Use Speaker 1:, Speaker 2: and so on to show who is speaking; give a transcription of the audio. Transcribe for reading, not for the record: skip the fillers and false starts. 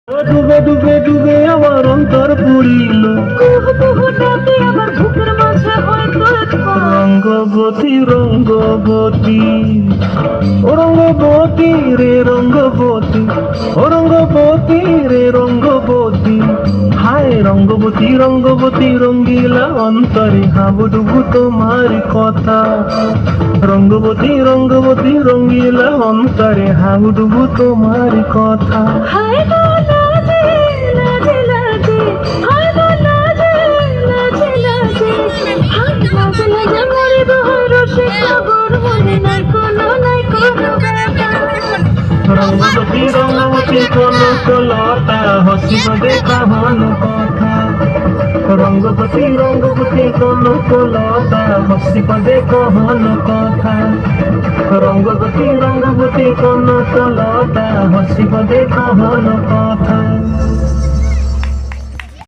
Speaker 1: ডুবে ডুবে ডুবে আমার অন্তর পুরিল,
Speaker 2: আমার বুকের মাঝে হয়তো
Speaker 1: রঙ্গবতী রঙ্গবতী ও রঙ্গবতী রে রঙ্গবতী, ও রঙ্গবতী রে রঙ্গবতী, হায় রঙ্গবতী রঙ্গবতী রঙ্গিলা অন্তরে হাবুডুবু তোমার কথা, রঙ্গবতী রঙ্গবতী রঙ্গিলা অন্তরে হাবুডুবু তোমার কথা।
Speaker 2: হায় গো লাজে লাজে লাজে, হায় গো লাজে লাজে লাজে, হায় লাজে লাজে মরিব রসে খবর মনে নাই কোনো ব্যথা।
Speaker 1: রঙ্গবতী রঙ্গবতী কোন কলতা হসিব দেখা হন কথা, রঙ্গবতী রঙ্গবতী কোন কলতা হসিব দেখা হন কথা, রঙ্গবতী রঙ্গবতী কোন কলতা হসিব দেখা হন কথা।